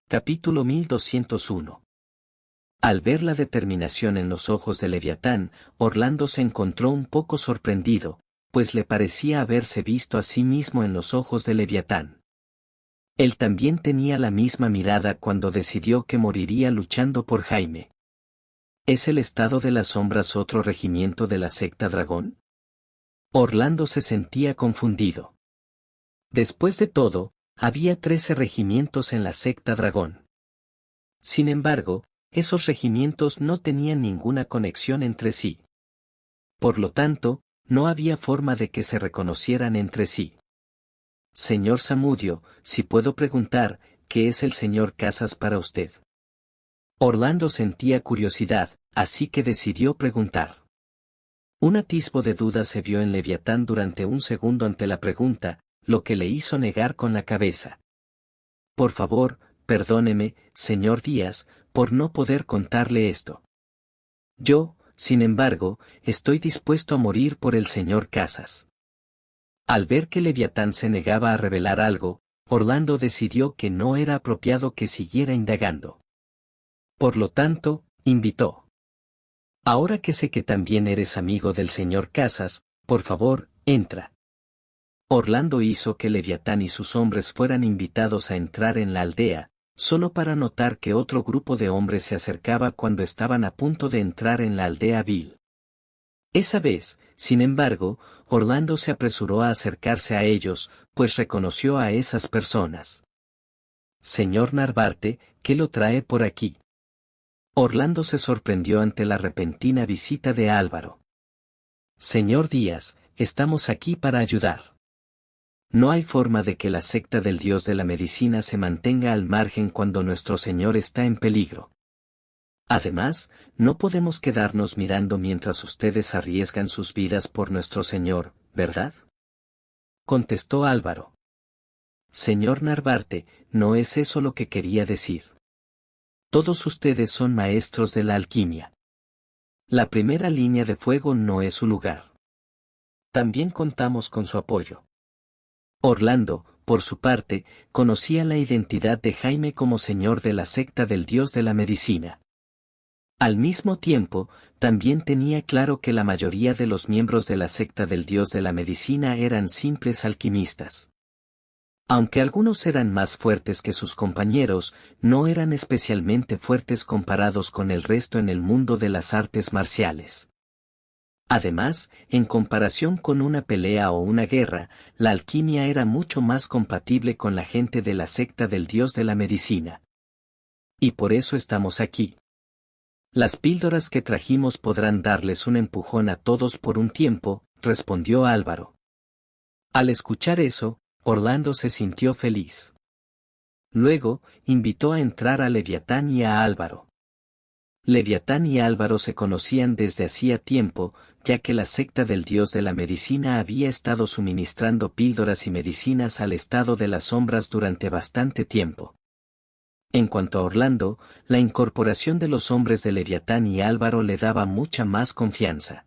Capítulo 1201. Al ver la determinación en los ojos de Leviatán, Orlando se encontró un poco sorprendido, pues le parecía haberse visto a sí mismo en los ojos de Leviatán. Él también tenía la misma mirada cuando decidió que moriría luchando por Jaime. ¿Es el estado de las sombras otro regimiento de la secta Dragón? Orlando se sentía confundido. Después de todo, había 13 regimientos en la secta Dragón. Sin embargo, esos regimientos no tenían ninguna conexión entre sí. Por lo tanto, no había forma de que se reconocieran entre sí. Señor Zamudio, si puedo preguntar, ¿qué es el señor Casas para usted? Orlando sentía curiosidad, así que decidió preguntar. Un atisbo de duda se vio en Leviatán durante un segundo ante la pregunta, lo que le hizo negar con la cabeza. Por favor, perdóneme, señor Díaz, por no poder contarle esto. Yo, sin embargo, estoy dispuesto a morir por el señor Casas. Al ver que Leviatán se negaba a revelar algo, Orlando decidió que no era apropiado que siguiera indagando. Por lo tanto, invitó. Ahora que sé que también eres amigo del señor Casas, por favor, entra. Orlando hizo que Leviatán y sus hombres fueran invitados a entrar en la aldea, solo para notar que otro grupo de hombres se acercaba cuando estaban a punto de entrar en la aldea Vil. Esa vez, sin embargo, Orlando se apresuró a acercarse a ellos, pues reconoció a esas personas. Señor Narvarte, ¿qué lo trae por aquí? Orlando se sorprendió ante la repentina visita de Álvaro. Señor Díaz, estamos aquí para ayudar. No hay forma de que la secta del dios de la medicina se mantenga al margen cuando nuestro Señor está en peligro. Además, no podemos quedarnos mirando mientras ustedes arriesgan sus vidas por nuestro Señor, ¿verdad? Contestó Álvaro. Señor Narvarte, no es eso lo que quería decir. Todos ustedes son maestros de la alquimia. La primera línea de fuego no es su lugar. También contamos con su apoyo. Orlando, por su parte, conocía la identidad de Jaime como señor de la secta del dios de la medicina. Al mismo tiempo, también tenía claro que la mayoría de los miembros de la secta del dios de la medicina eran simples alquimistas. Aunque algunos eran más fuertes que sus compañeros, no eran especialmente fuertes comparados con el resto en el mundo de las artes marciales. Además, en comparación con una pelea o una guerra, la alquimia era mucho más compatible con la gente de la secta del dios de la medicina. Y por eso estamos aquí. Las píldoras que trajimos podrán darles un empujón a todos por un tiempo, respondió Álvaro. Al escuchar eso, Orlando se sintió feliz. Luego, invitó a entrar a Leviatán y a Álvaro. Leviatán y Álvaro se conocían desde hacía tiempo, ya que la secta del dios de la medicina había estado suministrando píldoras y medicinas al estado de las sombras durante bastante tiempo. En cuanto a Orlando, la incorporación de los hombres de Leviatán y Álvaro le daba mucha más confianza.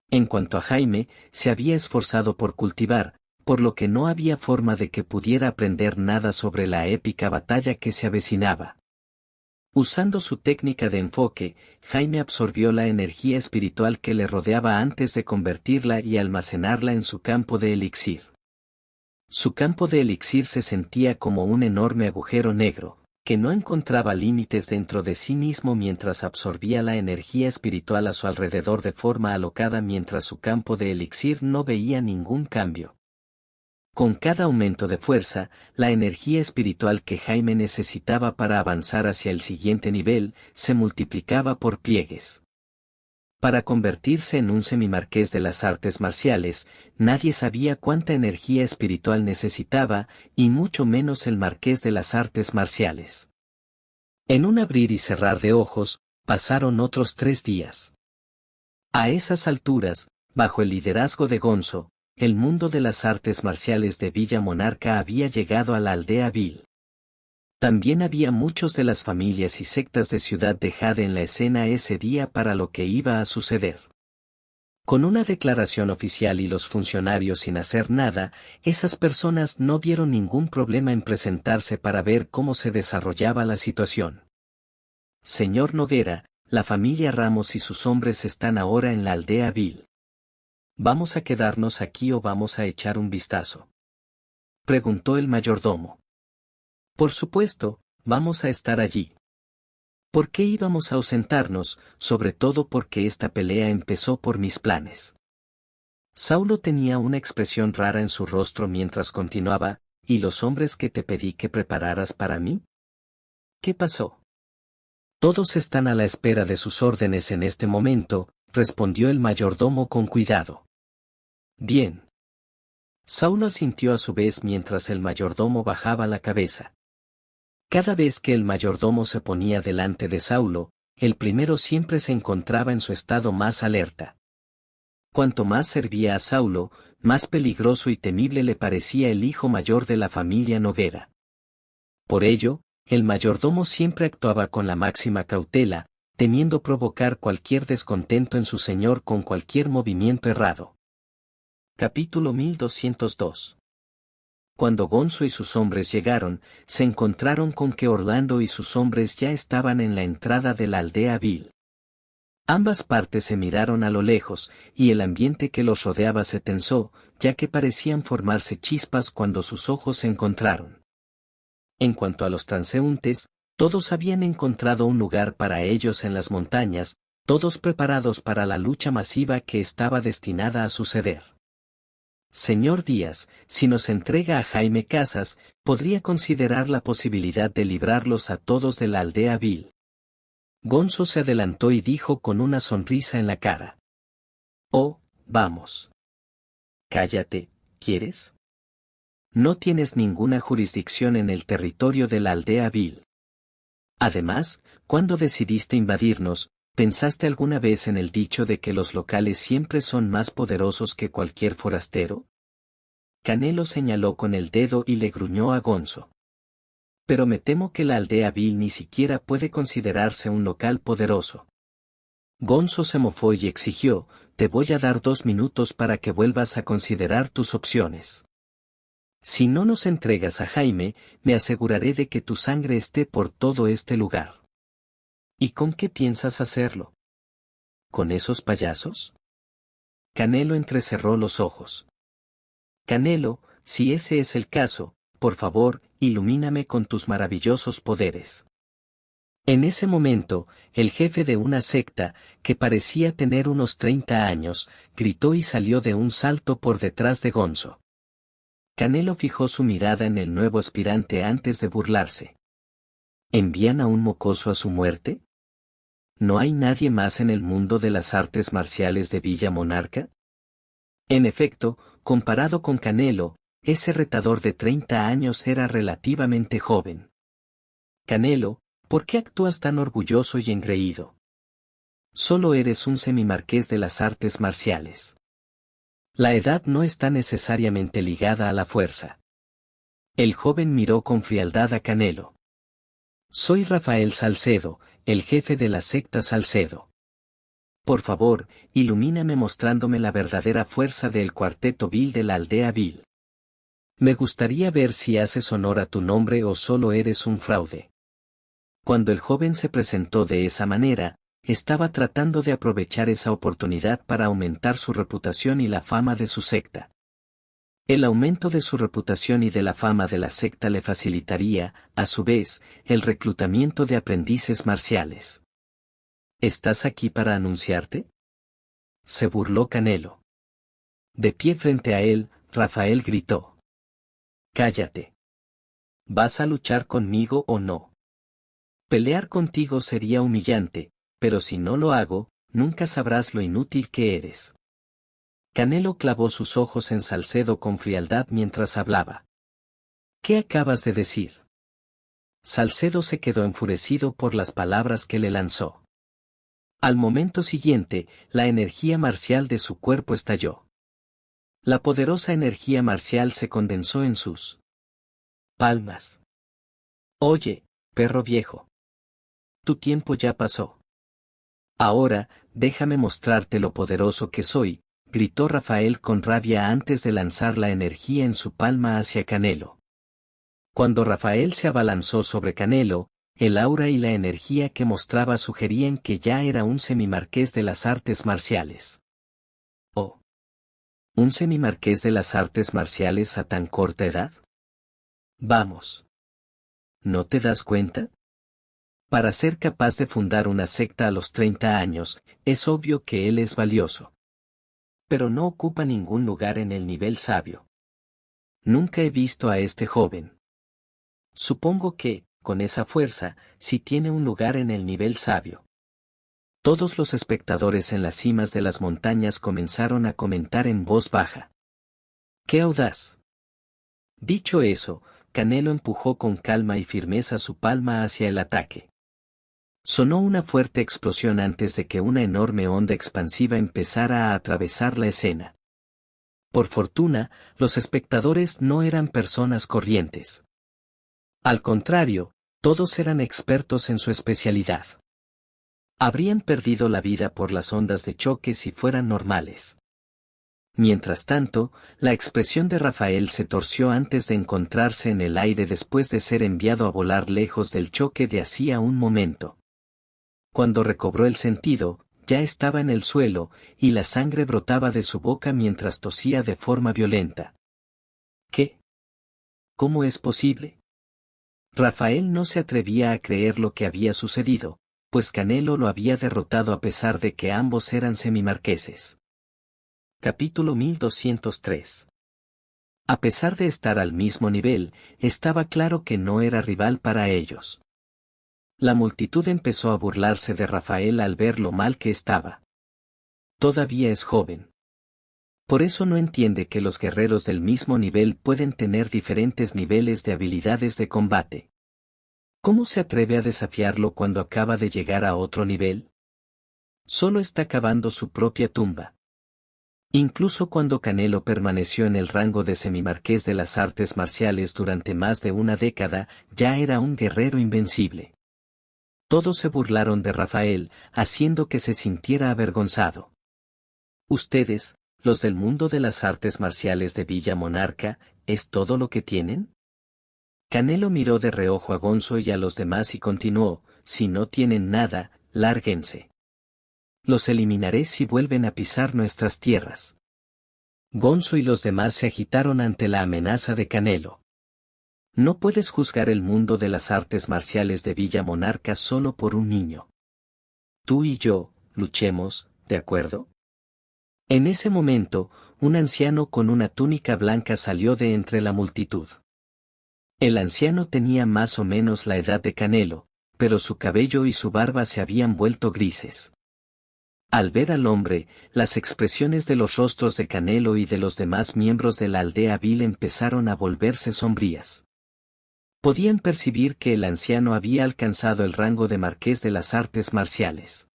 En cuanto a Jaime, se había esforzado por cultivar, por lo que no había forma de que pudiera aprender nada sobre la épica batalla que se avecinaba. Usando su técnica de enfoque, Jaime absorbió la energía espiritual que le rodeaba antes de convertirla y almacenarla en su campo de elixir. Su campo de elixir se sentía como un enorme agujero negro, que no encontraba límites dentro de sí mismo mientras absorbía la energía espiritual a su alrededor de forma alocada mientras su campo de elixir no veía ningún cambio. Con cada aumento de fuerza, la energía espiritual que Jaime necesitaba para avanzar hacia el siguiente nivel, se multiplicaba por pliegues. Para convertirse en un semimarqués de las artes marciales, nadie sabía cuánta energía espiritual necesitaba, y mucho menos el marqués de las artes marciales. En un abrir y cerrar de ojos, pasaron otros 3 días. A esas alturas, bajo el liderazgo de Gonzo, el mundo de las artes marciales de Villa Monarca había llegado a la aldea Vil. También había muchos de las familias y sectas de Ciudad de Jade en la escena ese día para lo que iba a suceder. Con una declaración oficial y los funcionarios sin hacer nada, esas personas no vieron ningún problema en presentarse para ver cómo se desarrollaba la situación. Señor Noguera, la familia Ramos y sus hombres están ahora en la aldea Vil. ¿Vamos a quedarnos aquí o vamos a echar un vistazo?, preguntó el mayordomo. Por supuesto, vamos a estar allí. ¿Por qué íbamos a ausentarnos, sobre todo porque esta pelea empezó por mis planes? Saulo tenía una expresión rara en su rostro mientras continuaba, ¿y los hombres que te pedí que prepararas para mí? ¿Qué pasó? Todos están a la espera de sus órdenes en este momento, respondió el mayordomo con cuidado. Bien. Saulo asintió a su vez mientras el mayordomo bajaba la cabeza. Cada vez que el mayordomo se ponía delante de Saulo, el primero siempre se encontraba en su estado más alerta. Cuanto más servía a Saulo, más peligroso y temible le parecía el hijo mayor de la familia Noguera. Por ello, el mayordomo siempre actuaba con la máxima cautela, temiendo provocar cualquier descontento en su señor con cualquier movimiento errado. Capítulo 1202. Cuando Gonzo y sus hombres llegaron, se encontraron con que Orlando y sus hombres ya estaban en la entrada de la aldea Vil. Ambas partes se miraron a lo lejos, y el ambiente que los rodeaba se tensó, ya que parecían formarse chispas cuando sus ojos se encontraron. En cuanto a los transeúntes, todos habían encontrado un lugar para ellos en las montañas, todos preparados para la lucha masiva que estaba destinada a suceder. Señor Díaz, si nos entrega a Jaime Casas, podría considerar la posibilidad de librarlos a todos de la aldea Vil. Gonzo se adelantó y dijo con una sonrisa en la cara. Oh, vamos. Cállate, ¿quieres? No tienes ninguna jurisdicción en el territorio de la aldea Vil. Además, cuando decidiste invadirnos, ¿pensaste alguna vez en el dicho de que los locales siempre son más poderosos que cualquier forastero? Canelo señaló con el dedo y le gruñó a Gonzo. Pero me temo que la aldea Vil ni siquiera puede considerarse un local poderoso. Gonzo se mofó y exigió, te voy a dar 2 minutos para que vuelvas a considerar tus opciones. Si no nos entregas a Jaime, me aseguraré de que tu sangre esté por todo este lugar. ¿Y con qué piensas hacerlo? ¿Con esos payasos? Canelo entrecerró los ojos. Canelo, si ese es el caso, por favor, ilumíname con tus maravillosos poderes. En ese momento, el jefe de una secta, que parecía tener unos 30 años, gritó y salió de un salto por detrás de Gonzo. Canelo fijó su mirada en el nuevo aspirante antes de burlarse. ¿Envían a un mocoso a su muerte? ¿No hay nadie más en el mundo de las artes marciales de Villa Monarca? En efecto, comparado con Canelo, ese retador de 30 años era relativamente joven. Canelo, ¿por qué actúas tan orgulloso y engreído? Solo eres un semimarqués de las artes marciales. La edad no está necesariamente ligada a la fuerza. El joven miró con frialdad a Canelo. Soy Rafael Salcedo, el jefe de la secta Salcedo. Por favor, ilumíname mostrándome la verdadera fuerza del cuarteto Vil de la aldea Vil. Me gustaría ver si haces honor a tu nombre o solo eres un fraude. Cuando el joven se presentó de esa manera, estaba tratando de aprovechar esa oportunidad para aumentar su reputación y la fama de su secta. El aumento de su reputación y de la fama de la secta le facilitaría, a su vez, el reclutamiento de aprendices marciales. ¿Estás aquí para anunciarte?, se burló Canelo. De pie frente a él, Rafael gritó. Cállate. ¿Vas a luchar conmigo o no? Pelear contigo sería humillante, pero si no lo hago, nunca sabrás lo inútil que eres. Canelo clavó sus ojos en Salcedo con frialdad mientras hablaba. ¿Qué acabas de decir? Salcedo se quedó enfurecido por las palabras que le lanzó. Al momento siguiente, la energía marcial de su cuerpo estalló. La poderosa energía marcial se condensó en sus palmas. Oye, perro viejo. Tu tiempo ya pasó. Ahora, déjame mostrarte lo poderoso que soy, gritó Rafael con rabia antes de lanzar la energía en su palma hacia Canelo. Cuando Rafael se abalanzó sobre Canelo, el aura y la energía que mostraba sugerían que ya era un semimarqués de las artes marciales. Oh. ¿Un semimarqués de las artes marciales a tan corta edad? Vamos. ¿No te das cuenta? Para ser capaz de fundar una secta a los 30 años, es obvio que él es valioso. Pero no ocupa ningún lugar en el nivel sabio. Nunca he visto a este joven. Supongo que, con esa fuerza, sí tiene un lugar en el nivel sabio. Todos los espectadores en las cimas de las montañas comenzaron a comentar en voz baja. ¡Qué audaz! Dicho eso, Canelo empujó con calma y firmeza su palma hacia el ataque. Sonó una fuerte explosión antes de que una enorme onda expansiva empezara a atravesar la escena. Por fortuna, los espectadores no eran personas corrientes. Al contrario, todos eran expertos en su especialidad. Habrían perdido la vida por las ondas de choque si fueran normales. Mientras tanto, la expresión de Rafael se torció antes de encontrarse en el aire después de ser enviado a volar lejos del choque de hacía un momento. Cuando recobró el sentido, ya estaba en el suelo, y la sangre brotaba de su boca mientras tosía de forma violenta. ¿Qué? ¿Cómo es posible? Rafael no se atrevía a creer lo que había sucedido, pues Canelo lo había derrotado a pesar de que ambos eran semimarqueses. Capítulo 1203. A pesar de estar al mismo nivel, estaba claro que no era rival para ellos. La multitud empezó a burlarse de Rafael al ver lo mal que estaba. Todavía es joven. Por eso no entiende que los guerreros del mismo nivel pueden tener diferentes niveles de habilidades de combate. ¿Cómo se atreve a desafiarlo cuando acaba de llegar a otro nivel? Solo está cavando su propia tumba. Incluso cuando Canelo permaneció en el rango de semimarqués de las artes marciales durante más de una década, ya era un guerrero invencible. Todos se burlaron de Rafael, haciendo que se sintiera avergonzado. ¿Ustedes, los del mundo de las artes marciales de Villa Monarca, es todo lo que tienen? Canelo miró de reojo a Gonzo y a los demás y continuó, si no tienen nada, lárguense. Los eliminaré si vuelven a pisar nuestras tierras. Gonzo y los demás se agitaron ante la amenaza de Canelo. No puedes juzgar el mundo de las artes marciales de Villa Monarca solo por un niño. Tú y yo, luchemos, ¿de acuerdo? En ese momento, un anciano con una túnica blanca salió de entre la multitud. El anciano tenía más o menos la edad de Canelo, pero su cabello y su barba se habían vuelto grises. Al ver al hombre, las expresiones de los rostros de Canelo y de los demás miembros de la aldea vil empezaron a volverse sombrías. Podían percibir que el anciano había alcanzado el rango de marqués de las artes marciales.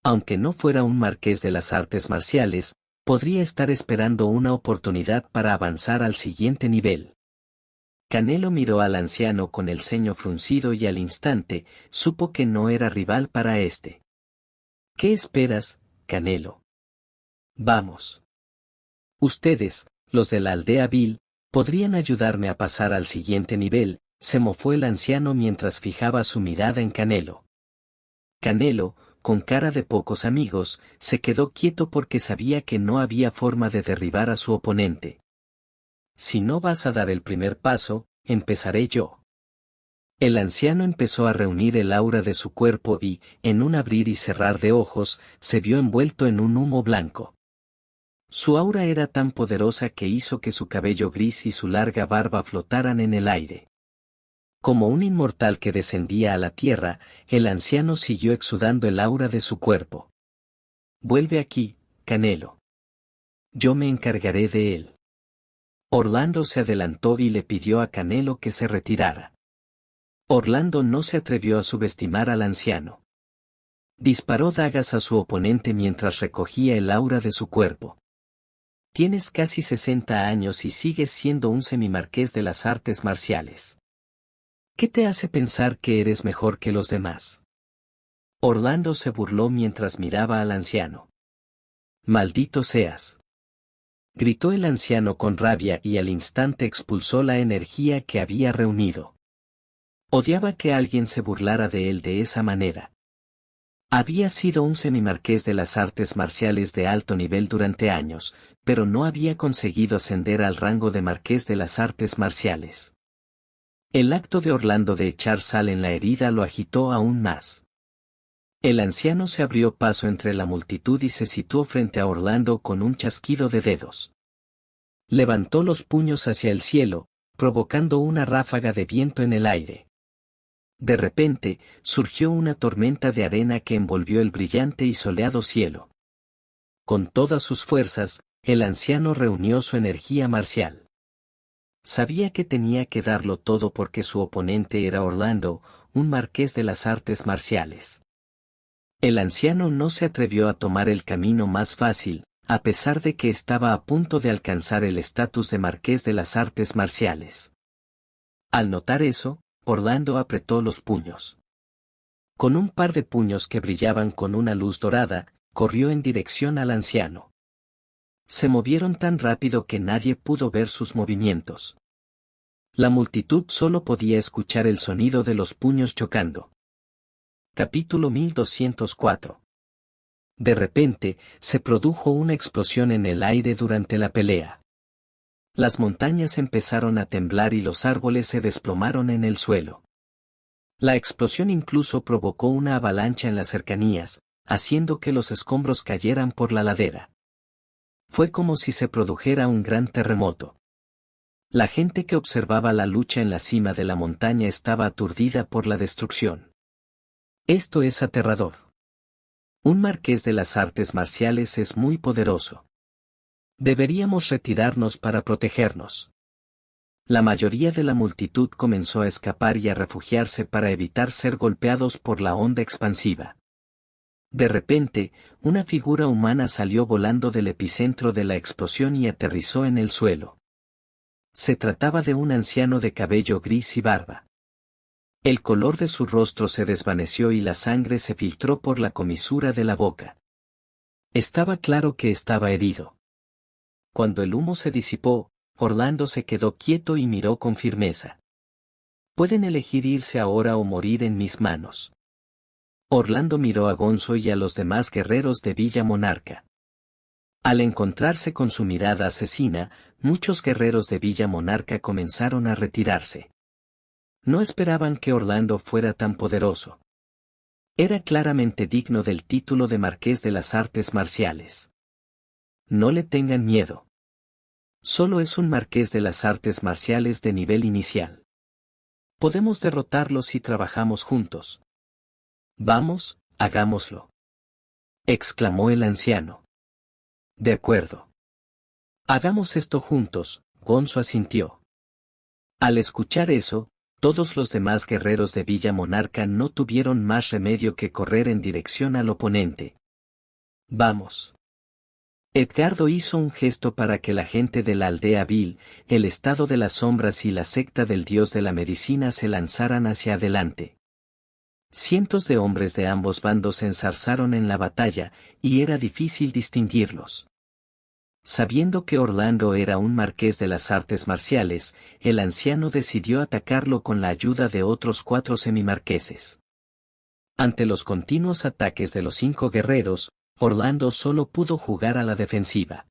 Aunque no fuera un marqués de las artes marciales, podría estar esperando una oportunidad para avanzar al siguiente nivel. Canelo miró al anciano con el ceño fruncido y al instante, supo que no era rival para éste. ¿Qué esperas, Canelo? Vamos. Ustedes, los de la aldea vil, podrían ayudarme a pasar al siguiente nivel, se mofó el anciano mientras fijaba su mirada en Canelo. Canelo, con cara de pocos amigos, se quedó quieto porque sabía que no había forma de derribar a su oponente. Si no vas a dar el primer paso, empezaré yo. El anciano empezó a reunir el aura de su cuerpo y, en un abrir y cerrar de ojos, se vio envuelto en un humo blanco. Su aura era tan poderosa que hizo que su cabello gris y su larga barba flotaran en el aire. Como un inmortal que descendía a la tierra, el anciano siguió exudando el aura de su cuerpo. Vuelve aquí, Canelo. Yo me encargaré de él. Orlando se adelantó y le pidió a Canelo que se retirara. Orlando no se atrevió a subestimar al anciano. Disparó dagas a su oponente mientras recogía el aura de su cuerpo. Tienes casi 60 años y sigues siendo un semimarqués de las artes marciales. ¿Qué te hace pensar que eres mejor que los demás? Orlando se burló mientras miraba al anciano. «Maldito seas», gritó el anciano con rabia y al instante expulsó la energía que había reunido. Odiaba que alguien se burlara de él de esa manera. Había sido un semimarqués de las artes marciales de alto nivel durante años, pero no había conseguido ascender al rango de marqués de las artes marciales. El acto de Orlando de echar sal en la herida lo agitó aún más. El anciano se abrió paso entre la multitud y se situó frente a Orlando con un chasquido de dedos. Levantó los puños hacia el cielo, provocando una ráfaga de viento en el aire. De repente, surgió una tormenta de arena que envolvió el brillante y soleado cielo. Con todas sus fuerzas, el anciano reunió su energía marcial. Sabía que tenía que darlo todo porque su oponente era Orlando, un marqués de las artes marciales. El anciano no se atrevió a tomar el camino más fácil, a pesar de que estaba a punto de alcanzar el estatus de marqués de las artes marciales. Al notar eso, Orlando apretó los puños. Con un par de puños que brillaban con una luz dorada, corrió en dirección al anciano. Se movieron tan rápido que nadie pudo ver sus movimientos. La multitud solo podía escuchar el sonido de los puños chocando. Capítulo 1204. De repente, se produjo una explosión en el aire durante la pelea. Las montañas empezaron a temblar y los árboles se desplomaron en el suelo. La explosión incluso provocó una avalancha en las cercanías, haciendo que los escombros cayeran por la ladera. Fue como si se produjera un gran terremoto. La gente que observaba la lucha en la cima de la montaña estaba aturdida por la destrucción. Esto es aterrador. Un marqués de las artes marciales es muy poderoso. Deberíamos retirarnos para protegernos. La mayoría de la multitud comenzó a escapar y a refugiarse para evitar ser golpeados por la onda expansiva. De repente, una figura humana salió volando del epicentro de la explosión y aterrizó en el suelo. Se trataba de un anciano de cabello gris y barba. El color de su rostro se desvaneció y la sangre se filtró por la comisura de la boca. Estaba claro que estaba herido. Cuando el humo se disipó, Orlando se quedó quieto y miró con firmeza. Pueden elegir irse ahora o morir en mis manos. Orlando miró a Gonzo y a los demás guerreros de Villa Monarca. Al encontrarse con su mirada asesina, muchos guerreros de Villa Monarca comenzaron a retirarse. No esperaban que Orlando fuera tan poderoso. Era claramente digno del título de Marqués de las Artes Marciales. No le tengan miedo. Solo es un Marqués de las Artes Marciales de nivel inicial. Podemos derrotarlo si trabajamos juntos. Vamos, hagámoslo, exclamó el anciano. De acuerdo. Hagamos esto juntos, Gonzo asintió. Al escuchar eso, todos los demás guerreros de Villa Monarca no tuvieron más remedio que correr en dirección al oponente. Vamos. Edgardo hizo un gesto para que la gente de la aldea Vil, el estado de las sombras y la secta del dios de la medicina se lanzaran hacia adelante. Cientos de hombres de ambos bandos se enzarzaron en la batalla, y era difícil distinguirlos. Sabiendo que Orlando era un marqués de las artes marciales, el anciano decidió atacarlo con la ayuda de otros 4 semimarqueses. Ante los continuos ataques de los 5 guerreros, Orlando solo pudo jugar a la defensiva.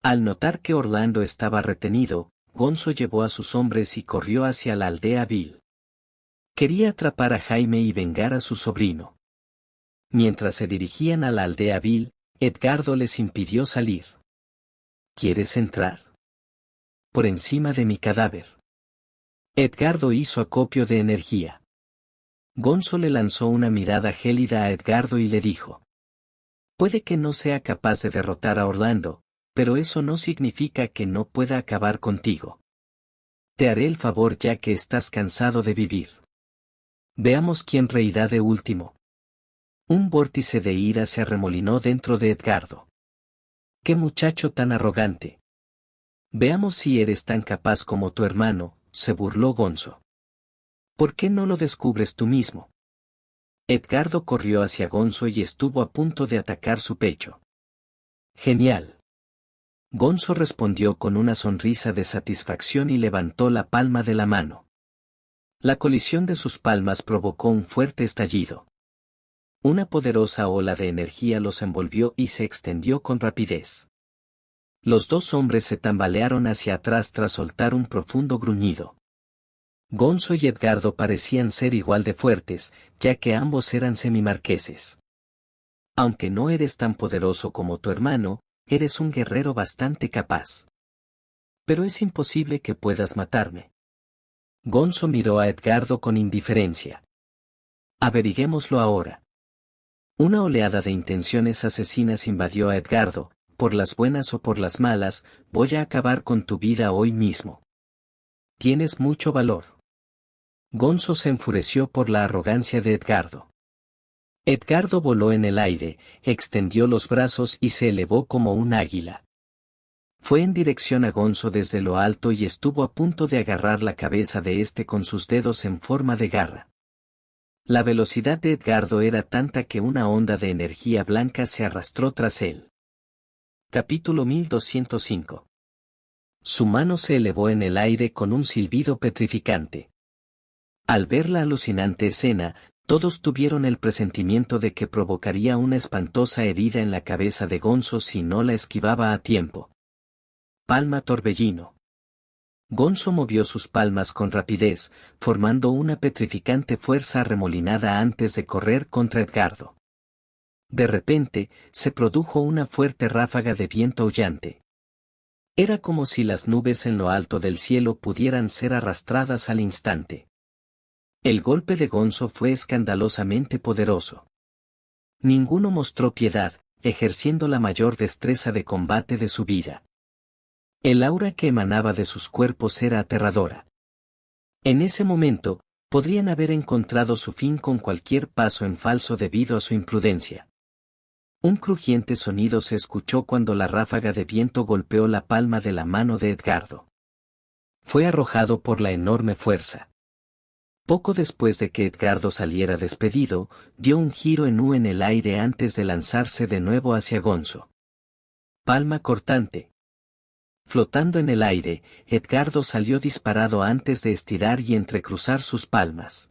Al notar que Orlando estaba retenido, Gonzo llevó a sus hombres y corrió hacia la aldea Vil. Quería atrapar a Jaime y vengar a su sobrino. Mientras se dirigían a la aldea Vil, Edgardo les impidió salir. ¿Quieres entrar? Por encima de mi cadáver. Edgardo hizo acopio de energía. Gonzo le lanzó una mirada gélida a Edgardo y le dijo: puede que no sea capaz de derrotar a Orlando, pero eso no significa que no pueda acabar contigo. Te haré el favor ya que estás cansado de vivir. Veamos quién reirá de último. Un vórtice de ira se arremolinó dentro de Edgardo. ¡Qué muchacho tan arrogante! Veamos si eres tan capaz como tu hermano, se burló Gonzo. ¿Por qué no lo descubres tú mismo? Edgardo corrió hacia Gonzo y estuvo a punto de atacar su pecho. Genial. Gonzo respondió con una sonrisa de satisfacción y levantó la palma de la mano. La colisión de sus palmas provocó un fuerte estallido. Una poderosa ola de energía los envolvió y se extendió con rapidez. Los dos hombres se tambalearon hacia atrás tras soltar un profundo gruñido. Gonzo y Edgardo parecían ser igual de fuertes, ya que ambos eran semimarqueses. Aunque no eres tan poderoso como tu hermano, eres un guerrero bastante capaz. Pero es imposible que puedas matarme. Gonzo miró a Edgardo con indiferencia. Averiguémoslo ahora. Una oleada de intenciones asesinas invadió a Edgardo. Por las buenas o por las malas, voy a acabar con tu vida hoy mismo. Tienes mucho valor. Gonzo se enfureció por la arrogancia de Edgardo. Edgardo voló en el aire, extendió los brazos y se elevó como un águila. Fue en dirección a Gonzo desde lo alto y estuvo a punto de agarrar la cabeza de este con sus dedos en forma de garra. La velocidad de Edgardo era tanta que una onda de energía blanca se arrastró tras él. Capítulo 1205. Su mano se elevó en el aire con un silbido petrificante. Al ver la alucinante escena, todos tuvieron el presentimiento de que provocaría una espantosa herida en la cabeza de Gonzo si no la esquivaba a tiempo. Palma torbellino. Gonzo movió sus palmas con rapidez, formando una petrificante fuerza arremolinada antes de correr contra Edgardo. De repente, se produjo una fuerte ráfaga de viento aullante. Era como si las nubes en lo alto del cielo pudieran ser arrastradas al instante. El golpe de Gonzo fue escandalosamente poderoso. Ninguno mostró piedad, ejerciendo la mayor destreza de combate de su vida. El aura que emanaba de sus cuerpos era aterradora. En ese momento, podrían haber encontrado su fin con cualquier paso en falso debido a su imprudencia. Un crujiente sonido se escuchó cuando la ráfaga de viento golpeó la palma de la mano de Edgardo. Fue arrojado por la enorme fuerza. Poco después de que Edgardo saliera despedido, dio un giro en U en el aire antes de lanzarse de nuevo hacia Gonzo. Palma cortante. Flotando en el aire, Edgardo salió disparado antes de estirar y entrecruzar sus palmas.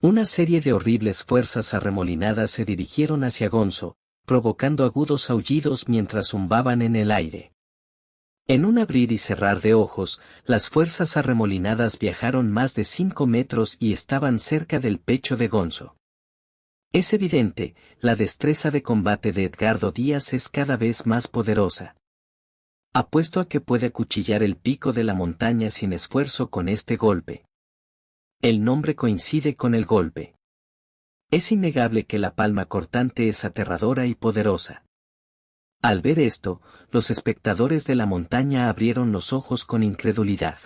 Una serie de horribles fuerzas arremolinadas se dirigieron hacia Gonzo, provocando agudos aullidos mientras zumbaban en el aire. En un abrir y cerrar de ojos, las fuerzas arremolinadas viajaron más de 5 metros y estaban cerca del pecho de Gonzo. Es evidente, la destreza de combate de Edgardo Díaz es cada vez más poderosa. Apuesto a que puede acuchillar el pico de la montaña sin esfuerzo con este golpe. El nombre coincide con el golpe. Es innegable que la palma cortante es aterradora y poderosa. Al ver esto, los espectadores de la montaña abrieron los ojos con incredulidad.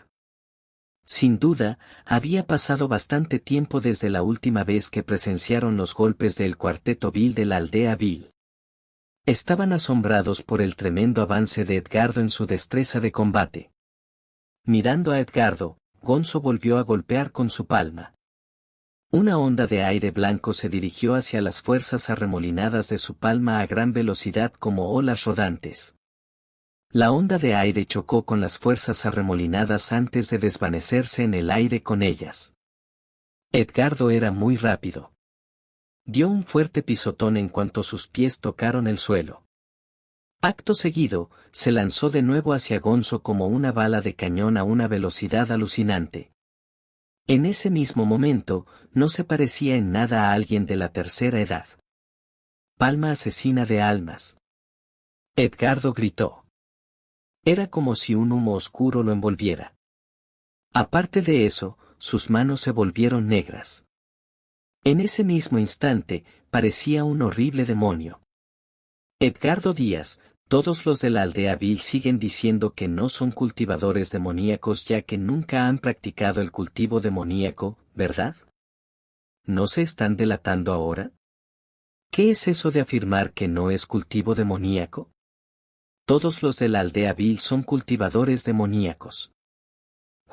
Sin duda, había pasado bastante tiempo desde la última vez que presenciaron los golpes del cuarteto vil de la aldea Vil. Estaban asombrados por el tremendo avance de Edgardo en su destreza de combate. Mirando a Edgardo, Gonzo volvió a golpear con su palma. Una onda de aire blanco se dirigió hacia las fuerzas arremolinadas de su palma a gran velocidad como olas rodantes. La onda de aire chocó con las fuerzas arremolinadas antes de desvanecerse en el aire con ellas. Edgardo era muy rápido. Dio un fuerte pisotón en cuanto sus pies tocaron el suelo. Acto seguido, se lanzó de nuevo hacia Gonzo como una bala de cañón a una velocidad alucinante. En ese mismo momento, no se parecía en nada a alguien de la tercera edad. Palma asesina de almas. Edgardo gritó. Era como si un humo oscuro lo envolviera. Aparte de eso, sus manos se volvieron negras. En ese mismo instante, parecía un horrible demonio. Edgardo Díaz, todos los de la aldea Vil siguen diciendo que no son cultivadores demoníacos ya que nunca han practicado el cultivo demoníaco, ¿verdad? ¿No se están delatando ahora? ¿Qué es eso de afirmar que no es cultivo demoníaco? Todos los de la aldea Vil son cultivadores demoníacos.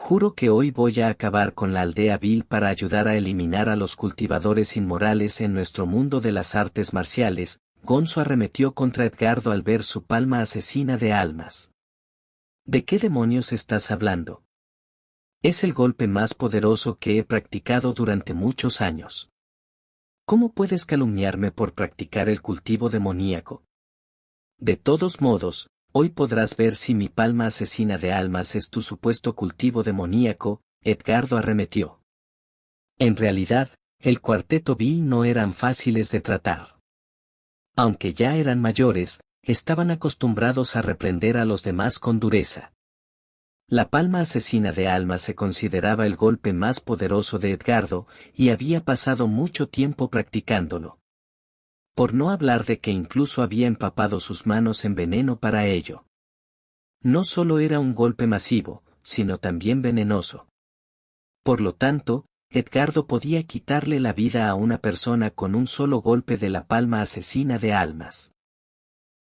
Juro que hoy voy a acabar con la aldea vil para ayudar a eliminar a los cultivadores inmorales en nuestro mundo de las artes marciales. Gonzo arremetió contra Edgardo al ver su palma asesina de almas. ¿De qué demonios estás hablando? Es el golpe más poderoso que he practicado durante muchos años. ¿Cómo puedes calumniarme por practicar el cultivo demoníaco? De todos modos, hoy podrás ver si mi palma asesina de almas es tu supuesto cultivo demoníaco. Edgardo arremetió. En realidad, el cuarteto vil no eran fáciles de tratar. Aunque ya eran mayores, estaban acostumbrados a reprender a los demás con dureza. La palma asesina de almas se consideraba el golpe más poderoso de Edgardo, y había pasado mucho tiempo practicándolo. Por no hablar de que incluso había empapado sus manos en veneno para ello. No solo era un golpe masivo, sino también venenoso. Por lo tanto, Edgardo podía quitarle la vida a una persona con un solo golpe de la palma asesina de almas.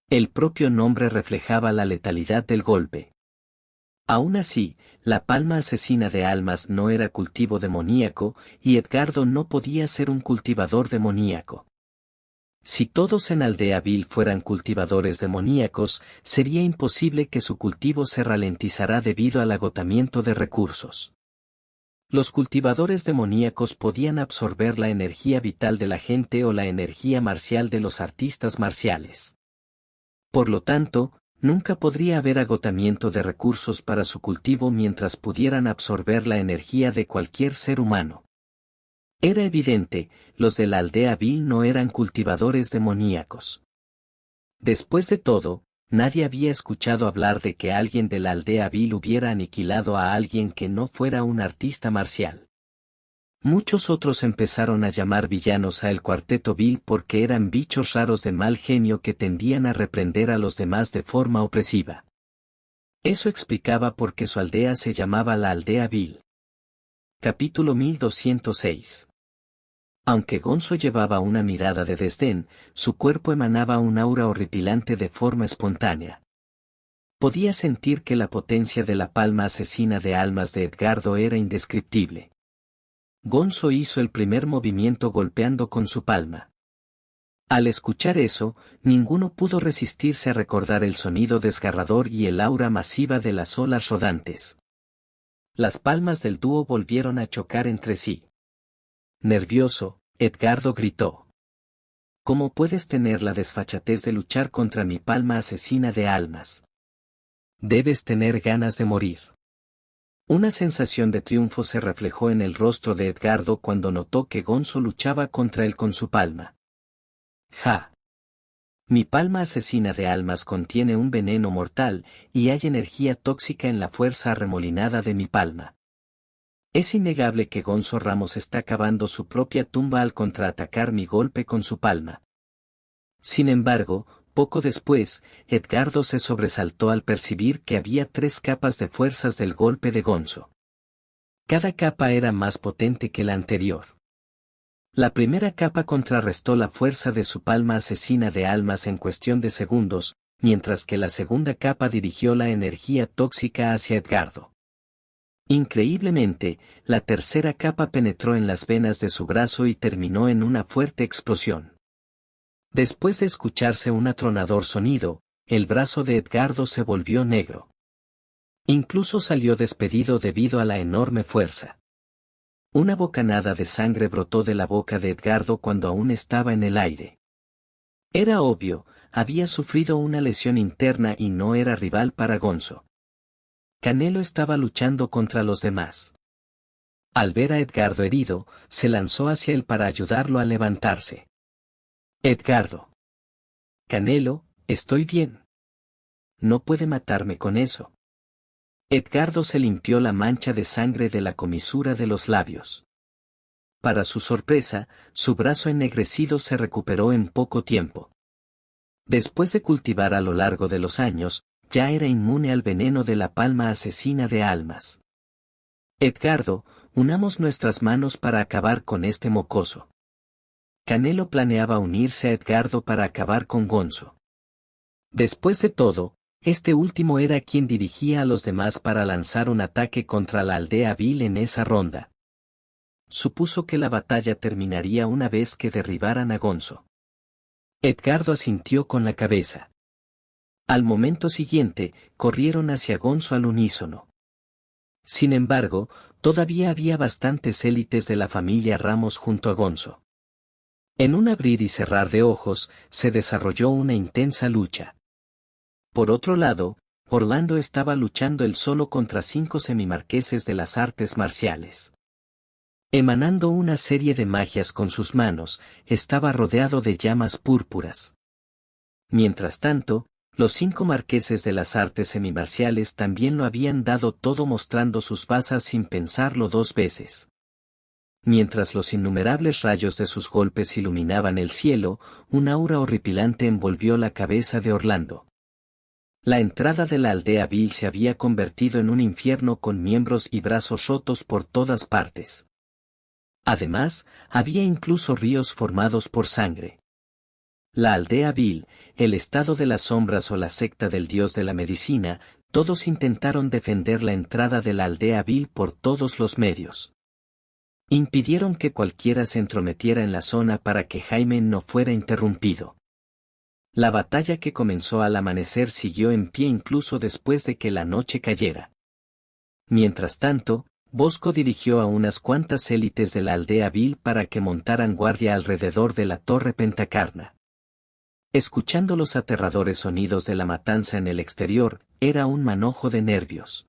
El propio nombre reflejaba la letalidad del golpe. Aún así, la palma asesina de almas no era cultivo demoníaco, y Edgardo no podía ser un cultivador demoníaco. Si todos en Aldea Vil fueran cultivadores demoníacos, sería imposible que su cultivo se ralentizara debido al agotamiento de recursos. Los cultivadores demoníacos podían absorber la energía vital de la gente o la energía marcial de los artistas marciales. Por lo tanto, nunca podría haber agotamiento de recursos para su cultivo mientras pudieran absorber la energía de cualquier ser humano. Era evidente, los de la Aldea Vil no eran cultivadores demoníacos. Después de todo, nadie había escuchado hablar de que alguien de la Aldea Vil hubiera aniquilado a alguien que no fuera un artista marcial. Muchos otros empezaron a llamar villanos a el Cuarteto Vil porque eran bichos raros de mal genio que tendían a reprender a los demás de forma opresiva. Eso explicaba por qué su aldea se llamaba la Aldea Vil. Capítulo 1206. Aunque Gonzo llevaba una mirada de desdén, su cuerpo emanaba un aura horripilante de forma espontánea. Podía sentir que la potencia de la palma asesina de almas de Edgardo era indescriptible. Gonzo hizo el primer movimiento golpeando con su palma. Al escuchar eso, ninguno pudo resistirse a recordar el sonido desgarrador y el aura masiva de las olas rodantes. Las palmas del dúo volvieron a chocar entre sí. Nervioso, Edgardo gritó. ¿Cómo puedes tener la desfachatez de luchar contra mi palma asesina de almas? Debes tener ganas de morir. Una sensación de triunfo se reflejó en el rostro de Edgardo cuando notó que Gonzo luchaba contra él con su palma. ¡Ja! Mi palma asesina de almas contiene un veneno mortal, y hay energía tóxica en la fuerza arremolinada de mi palma. Es innegable que Gonzo Ramos está cavando su propia tumba al contraatacar mi golpe con su palma. Sin embargo, poco después, Edgardo se sobresaltó al percibir que había 3 capas de fuerzas del golpe de Gonzo. Cada capa era más potente que la anterior. La primera capa contrarrestó la fuerza de su palma asesina de almas en cuestión de segundos, mientras que la segunda capa dirigió la energía tóxica hacia Edgardo. Increíblemente, la tercera capa penetró en las venas de su brazo y terminó en una fuerte explosión. Después de escucharse un atronador sonido, el brazo de Edgardo se volvió negro. Incluso salió despedido debido a la enorme fuerza. Una bocanada de sangre brotó de la boca de Edgardo cuando aún estaba en el aire. Era obvio, había sufrido una lesión interna y no era rival para Gonzo. Canelo estaba luchando contra los demás. Al ver a Edgardo herido, se lanzó hacia él para ayudarlo a levantarse. Edgardo. Canelo, estoy bien. No puede matarme con eso. Edgardo se limpió la mancha de sangre de la comisura de los labios. Para su sorpresa, su brazo ennegrecido se recuperó en poco tiempo. Después de cultivar a lo largo de los años, ya era inmune al veneno de la palma asesina de almas. Edgardo, unamos nuestras manos para acabar con este mocoso. Canelo planeaba unirse a Edgardo para acabar con Gonzo. Después de todo, Este último era quien dirigía a los demás para lanzar un ataque contra la aldea vil en esa ronda. Supuso que la batalla terminaría una vez que derribaran a Gonzo. Edgardo asintió con la cabeza. Al momento siguiente, corrieron hacia Gonzo al unísono. Sin embargo, todavía había bastantes élites de la familia Ramos junto a Gonzo. En un abrir y cerrar de ojos, se desarrolló una intensa lucha. Por otro lado, Orlando estaba luchando él solo contra 5 semimarqueses de las artes marciales. Emanando una serie de magias con sus manos, estaba rodeado de llamas púrpuras. Mientras tanto, los 5 marqueses de las artes semimarciales también lo habían dado todo mostrando sus basas sin pensarlo 2 veces. Mientras los innumerables rayos de sus golpes iluminaban el cielo, un aura horripilante envolvió la cabeza de Orlando. La entrada de la aldea vil se había convertido en un infierno con miembros y brazos rotos por todas partes. Además, había incluso ríos formados por sangre. La aldea vil, el estado de las sombras o la secta del dios de la medicina, todos intentaron defender la entrada de la aldea vil por todos los medios. Impidieron que cualquiera se entrometiera en la zona para que Jaime no fuera interrumpido. La batalla que comenzó al amanecer siguió en pie incluso después de que la noche cayera. Mientras tanto, Bosco dirigió a unas cuantas élites de la aldea vil para que montaran guardia alrededor de la torre Pentacarna. Escuchando los aterradores sonidos de la matanza en el exterior, era un manojo de nervios.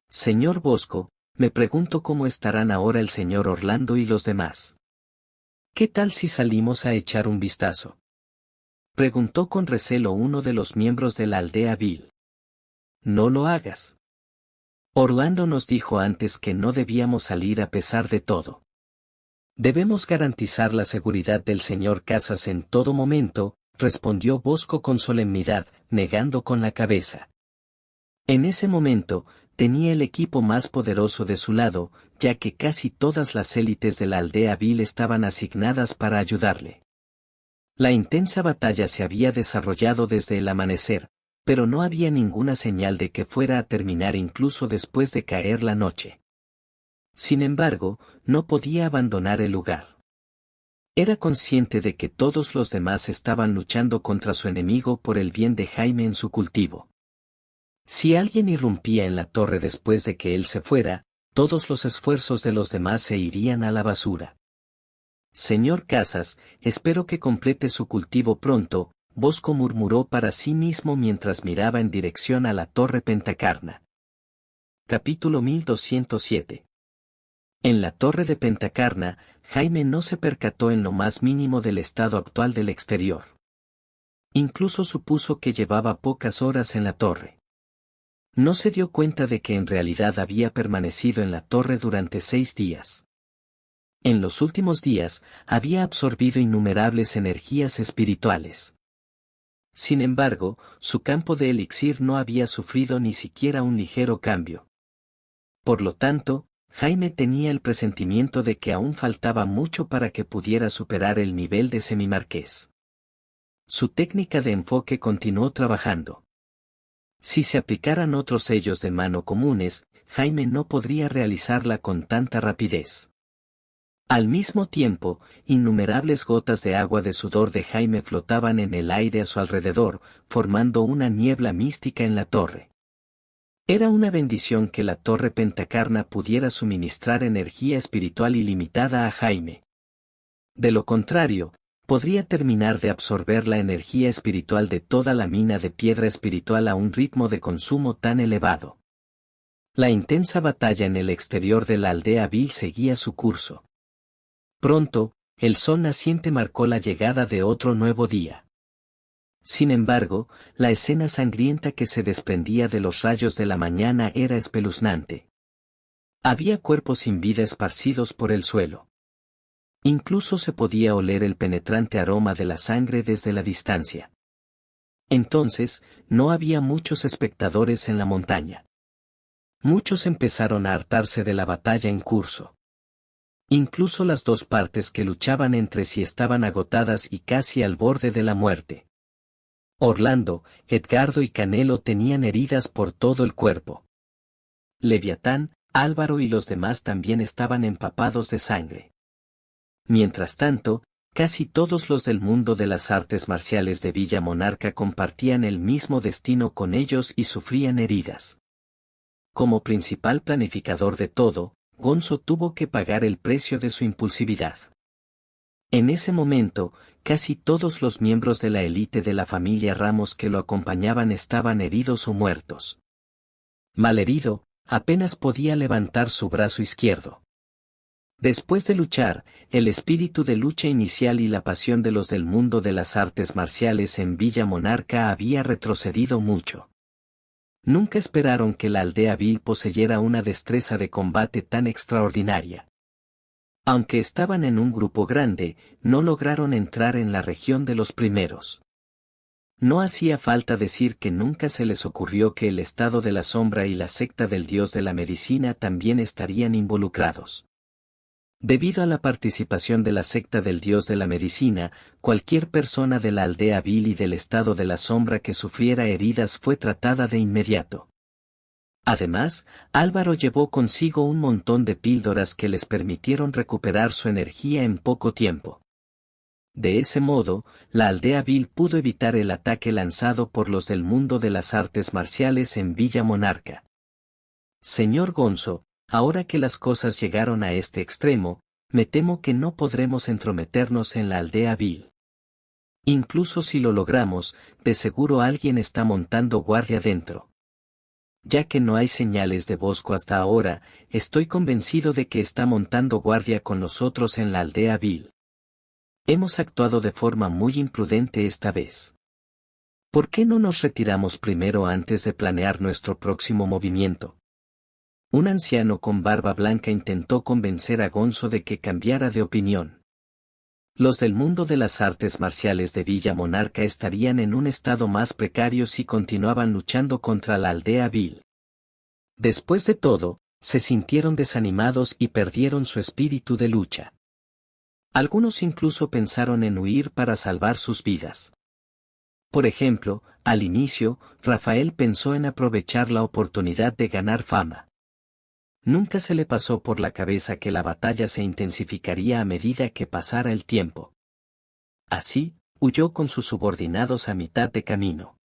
Señor Bosco, me pregunto cómo estarán ahora el señor Orlando y los demás. ¿Qué tal si salimos a echar un vistazo? Preguntó con recelo uno de los miembros de la aldea vil. No lo hagas. Orlando nos dijo antes que no debíamos salir a pesar de todo. Debemos garantizar la seguridad del señor Casas en todo momento, respondió Bosco con solemnidad, negando con la cabeza. En ese momento, tenía el equipo más poderoso de su lado, ya que casi todas las élites de la aldea vil estaban asignadas para ayudarle. La intensa batalla se había desarrollado desde el amanecer, pero no había ninguna señal de que fuera a terminar incluso después de caer la noche. Sin embargo, no podía abandonar el lugar. Era consciente de que todos los demás estaban luchando contra su enemigo por el bien de Jaime en su cultivo. Si alguien irrumpía en la torre después de que él se fuera, todos los esfuerzos de los demás se irían a la basura. Señor Casas, espero que complete su cultivo pronto, Bosco murmuró para sí mismo mientras miraba en dirección a la torre Pentacarna. Capítulo 1207. En la torre de Pentacarna, Jaime no se percató en lo más mínimo del estado actual del exterior. Incluso supuso que llevaba pocas horas en la torre. No se dio cuenta de que en realidad había permanecido en la torre durante 6 días. En los últimos días, había absorbido innumerables energías espirituales. Sin embargo, su campo de elixir no había sufrido ni siquiera un ligero cambio. Por lo tanto, Jaime tenía el presentimiento de que aún faltaba mucho para que pudiera superar el nivel de semimarqués. Su técnica de enfoque continuó trabajando. Si se aplicaran otros sellos de mano comunes, Jaime no podría realizarla con tanta rapidez. Al mismo tiempo, innumerables gotas de agua de sudor de Jaime flotaban en el aire a su alrededor, formando una niebla mística en la torre. Era una bendición que la torre Pentacarna pudiera suministrar energía espiritual ilimitada a Jaime. De lo contrario, podría terminar de absorber la energía espiritual de toda la mina de piedra espiritual a un ritmo de consumo tan elevado. La intensa batalla en el exterior de la aldea vil seguía su curso. Pronto, el sol naciente marcó la llegada de otro nuevo día. Sin embargo, la escena sangrienta que se desprendía de los rayos de la mañana era espeluznante. Había cuerpos sin vida esparcidos por el suelo. Incluso se podía oler el penetrante aroma de la sangre desde la distancia. Entonces, no había muchos espectadores en la montaña. Muchos empezaron a hartarse de la batalla en curso. Incluso las 2 partes que luchaban entre sí estaban agotadas y casi al borde de la muerte. Orlando, Edgardo y Canelo tenían heridas por todo el cuerpo. Leviatán, Álvaro y los demás también estaban empapados de sangre. Mientras tanto, casi todos los del mundo de las artes marciales de Villa Monarca compartían el mismo destino con ellos y sufrían heridas. Como principal planificador de todo, Gonzo tuvo que pagar el precio de su impulsividad. En ese momento, casi todos los miembros de la élite de la familia Ramos que lo acompañaban estaban heridos o muertos. Malherido, apenas podía levantar su brazo izquierdo. Después de luchar, el espíritu de lucha inicial y la pasión de los del mundo de las artes marciales en Villa Monarca había retrocedido mucho. Nunca esperaron que la aldea vil poseyera una destreza de combate tan extraordinaria. Aunque estaban en un grupo grande, no lograron entrar en la región de los primeros. No hacía falta decir que nunca se les ocurrió que el estado de la sombra y la secta del dios de la medicina también estarían involucrados. Debido a la participación de la secta del dios de la medicina, cualquier persona de la aldea vil y del estado de la sombra que sufriera heridas fue tratada de inmediato. Además, Álvaro llevó consigo un montón de píldoras que les permitieron recuperar su energía en poco tiempo. De ese modo, la aldea vil pudo evitar el ataque lanzado por los del mundo de las artes marciales en Villa Monarca. Señor Gonzo, ahora que las cosas llegaron a este extremo, me temo que no podremos entrometernos en la aldea vil. Incluso si lo logramos, de seguro alguien está montando guardia dentro. Ya que no hay señales de Bosco hasta ahora, estoy convencido de que está montando guardia con nosotros en la aldea vil. Hemos actuado de forma muy imprudente esta vez. ¿Por qué no nos retiramos primero antes de planear nuestro próximo movimiento? Un anciano con barba blanca intentó convencer a Gonzo de que cambiara de opinión. Los del mundo de las artes marciales de Villa Monarca estarían en un estado más precario si continuaban luchando contra la aldea vil. Después de todo, se sintieron desanimados y perdieron su espíritu de lucha. Algunos incluso pensaron en huir para salvar sus vidas. Por ejemplo, al inicio, Rafael pensó en aprovechar la oportunidad de ganar fama. Nunca se le pasó por la cabeza que la batalla se intensificaría a medida que pasara el tiempo. Así, huyó con sus subordinados a mitad de camino.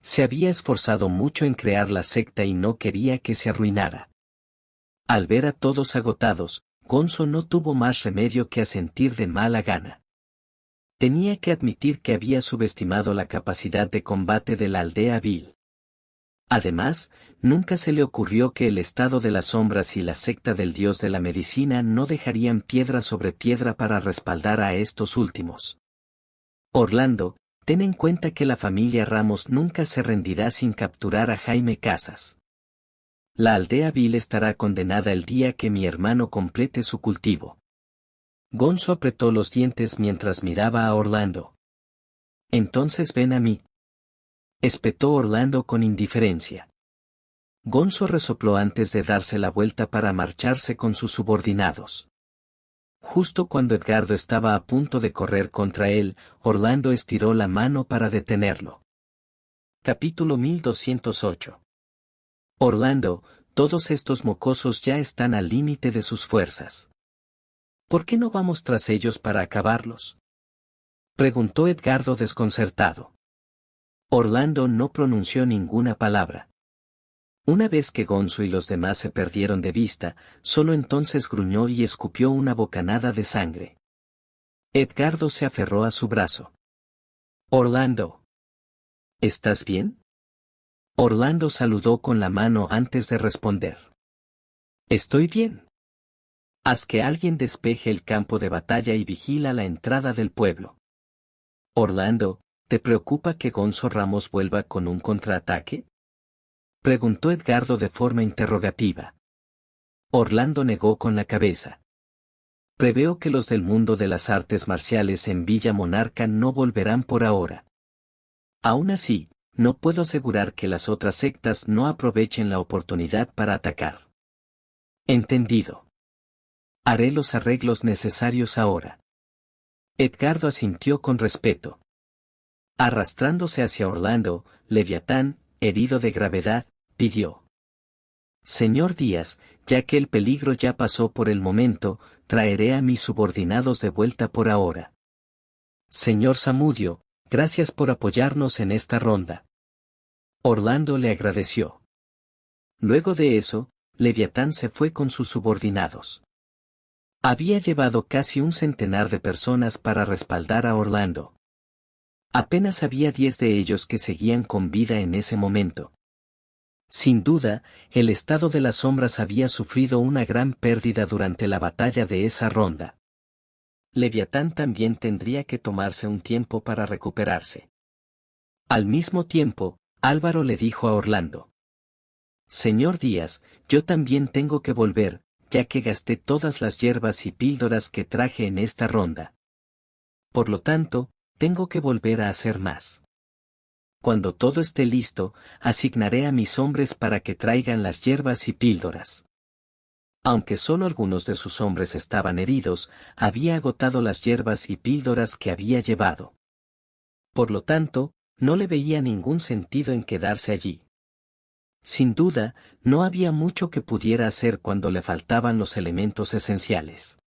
Se había esforzado mucho en crear la secta y no quería que se arruinara. Al ver a todos agotados, Gonzo no tuvo más remedio que asentir de mala gana. Tenía que admitir que había subestimado la capacidad de combate de la aldea vil. Además, nunca se le ocurrió que el estado de las sombras y la secta del dios de la medicina no dejarían piedra sobre piedra para respaldar a estos últimos. Orlando, ten en cuenta que la familia Ramos nunca se rendirá sin capturar a Jaime Casas. La aldea vil estará condenada el día que mi hermano complete su cultivo. Gonzo apretó los dientes mientras miraba a Orlando. Entonces ven a mí. Espetó Orlando con indiferencia. Gonzo resopló antes de darse la vuelta para marcharse con sus subordinados. Justo cuando Edgardo estaba a punto de correr contra él, Orlando estiró la mano para detenerlo. Capítulo 1208. Orlando, todos estos mocosos ya están al límite de sus fuerzas. ¿Por qué no vamos tras ellos para acabarlos? Preguntó Edgardo desconcertado. Orlando no pronunció ninguna palabra. Una vez que Gonzo y los demás se perdieron de vista, solo entonces gruñó y escupió una bocanada de sangre. Edgardo se aferró a su brazo. Orlando. ¿Estás bien? Orlando saludó con la mano antes de responder. Estoy bien. Haz que alguien despeje el campo de batalla y vigila la entrada del pueblo. Orlando, ¿te preocupa que Gonzo Ramos vuelva con un contraataque? Preguntó Edgardo de forma interrogativa. Orlando negó con la cabeza. Preveo que los del mundo de las artes marciales en Villa Monarca no volverán por ahora. Aún así, no puedo asegurar que las otras sectas no aprovechen la oportunidad para atacar. Entendido. Haré los arreglos necesarios ahora. Edgardo asintió con respeto. Arrastrándose hacia Orlando, Leviatán, herido de gravedad, pidió: Señor Díaz, ya que el peligro ya pasó por el momento, traeré a mis subordinados de vuelta por ahora. Señor Zamudio, gracias por apoyarnos en esta ronda. Orlando le agradeció. Luego de eso, Leviatán se fue con sus subordinados. Había llevado casi un centenar de personas para respaldar a Orlando. Apenas había 10 de ellos que seguían con vida en ese momento. Sin duda, el estado de las sombras había sufrido una gran pérdida durante la batalla de esa ronda. Leviatán también tendría que tomarse un tiempo para recuperarse. Al mismo tiempo, Álvaro le dijo a Orlando: Señor Díaz, yo también tengo que volver, ya que gasté todas las hierbas y píldoras que traje en esta ronda. Por lo tanto, tengo que volver a hacer más. Cuando todo esté listo, asignaré a mis hombres para que traigan las hierbas y píldoras. Aunque solo algunos de sus hombres estaban heridos, había agotado las hierbas y píldoras que había llevado. Por lo tanto, no le veía ningún sentido en quedarse allí. Sin duda, no había mucho que pudiera hacer cuando le faltaban los elementos esenciales.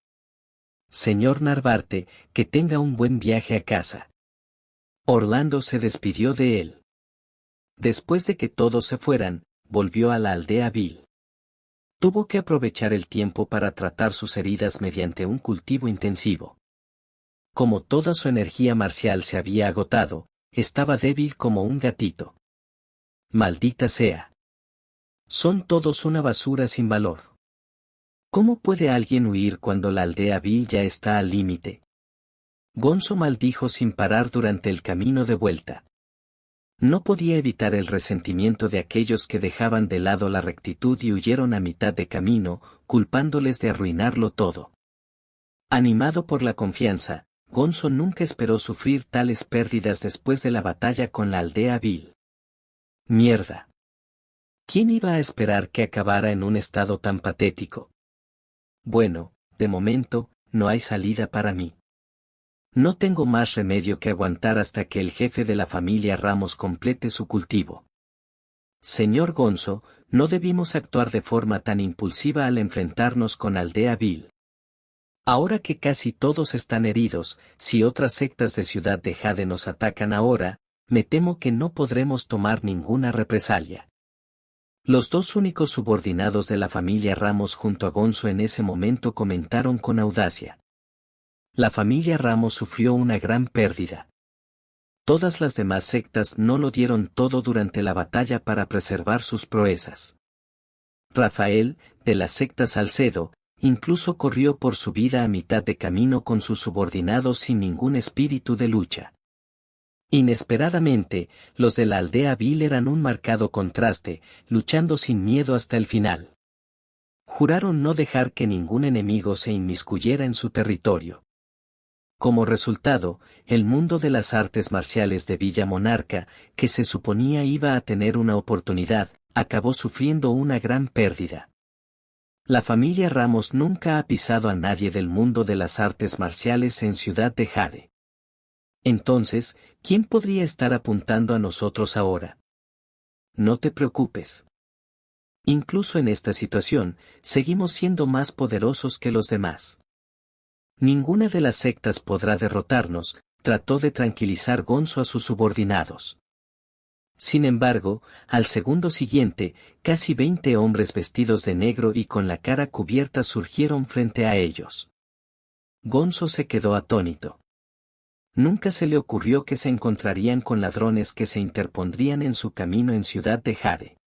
Señor Narvarte, que tenga un buen viaje a casa. Orlando se despidió de él. Después de que todos se fueran, volvió a la aldea Vil. Tuvo que aprovechar el tiempo para tratar sus heridas mediante un cultivo intensivo. Como toda su energía marcial se había agotado, estaba débil como un gatito. Maldita sea. Son todos una basura sin valor. ¿Cómo puede alguien huir cuando la aldea Vil ya está al límite? Gonzo maldijo sin parar durante el camino de vuelta. No podía evitar el resentimiento de aquellos que dejaban de lado la rectitud y huyeron a mitad de camino, culpándoles de arruinarlo todo. Animado por la confianza, Gonzo nunca esperó sufrir tales pérdidas después de la batalla con la aldea Vil. Mierda. ¿Quién iba a esperar que acabara en un estado tan patético? Bueno, de momento, no hay salida para mí. No tengo más remedio que aguantar hasta que el jefe de la familia Ramos complete su cultivo. Señor Gonzo, no debimos actuar de forma tan impulsiva al enfrentarnos con Aldea Vil. Ahora que casi todos están heridos, si otras sectas de Ciudad de Jade nos atacan ahora, me temo que no podremos tomar ninguna represalia. Los dos únicos subordinados de la familia Ramos junto a Gonzo en ese momento comentaron con audacia. La familia Ramos sufrió una gran pérdida. Todas las demás sectas no lo dieron todo durante la batalla para preservar sus proezas. Rafael, de la secta Salcedo, incluso corrió por su vida a mitad de camino con sus subordinados sin ningún espíritu de lucha. Inesperadamente, los de la aldea Vil eran un marcado contraste, luchando sin miedo hasta el final. Juraron no dejar que ningún enemigo se inmiscuyera en su territorio. Como resultado, el mundo de las artes marciales de Villa Monarca, que se suponía iba a tener una oportunidad, acabó sufriendo una gran pérdida. La familia Ramos nunca ha pisado a nadie del mundo de las artes marciales en Ciudad de Jade. Entonces, ¿quién podría estar apuntando a nosotros ahora? No te preocupes. Incluso en esta situación, seguimos siendo más poderosos que los demás. Ninguna de las sectas podrá derrotarnos, trató de tranquilizar Gonzo a sus subordinados. Sin embargo, al segundo siguiente, casi 20 hombres vestidos de negro y con la cara cubierta surgieron frente a ellos. Gonzo se quedó atónito. Nunca se le ocurrió que se encontrarían con ladrones que se interpondrían en su camino en Ciudad de Jade.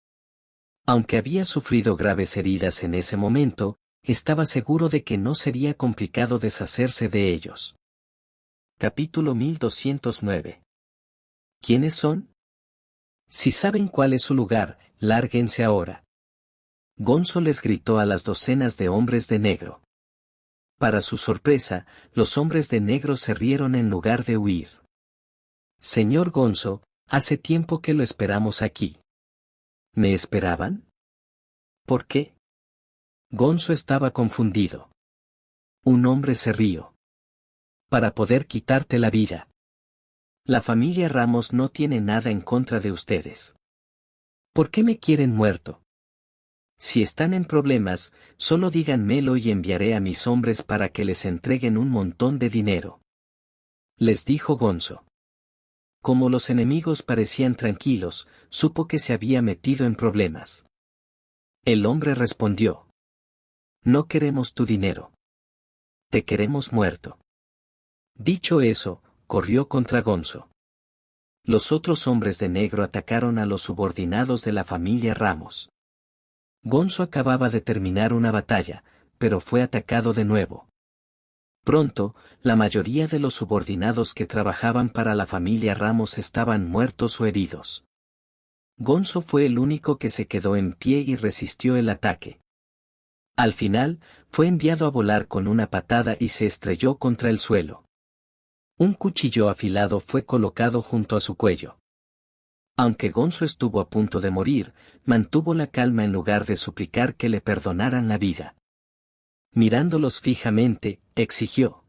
Aunque había sufrido graves heridas en ese momento, estaba seguro de que no sería complicado deshacerse de ellos. Capítulo 1209. ¿Quiénes son? Si saben cuál es su lugar, lárguense ahora. Gonzo les gritó a las docenas de hombres de negro. Para su sorpresa, los hombres de negro se rieron en lugar de huir. Señor Gonzo, hace tiempo que lo esperamos aquí. ¿Me esperaban? ¿Por qué? Gonzo estaba confundido. Un hombre se rió. Para poder quitarte la vida. La familia Ramos no tiene nada en contra de ustedes. ¿Por qué me quieren muerto? Si están en problemas, solo díganmelo y enviaré a mis hombres para que les entreguen un montón de dinero. Les dijo Gonzo. Como los enemigos parecían tranquilos, supo que se había metido en problemas. El hombre respondió. No queremos tu dinero. Te queremos muerto. Dicho eso, corrió contra Gonzo. Los otros hombres de negro atacaron a los subordinados de la familia Ramos. Gonzo acababa de terminar una batalla, pero fue atacado de nuevo. Pronto, la mayoría de los subordinados que trabajaban para la familia Ramos estaban muertos o heridos. Gonzo fue el único que se quedó en pie y resistió el ataque. Al final, fue enviado a volar con una patada y se estrelló contra el suelo. Un cuchillo afilado fue colocado junto a su cuello. Aunque Gonzo estuvo a punto de morir, mantuvo la calma en lugar de suplicar que le perdonaran la vida. Mirándolos fijamente, exigió.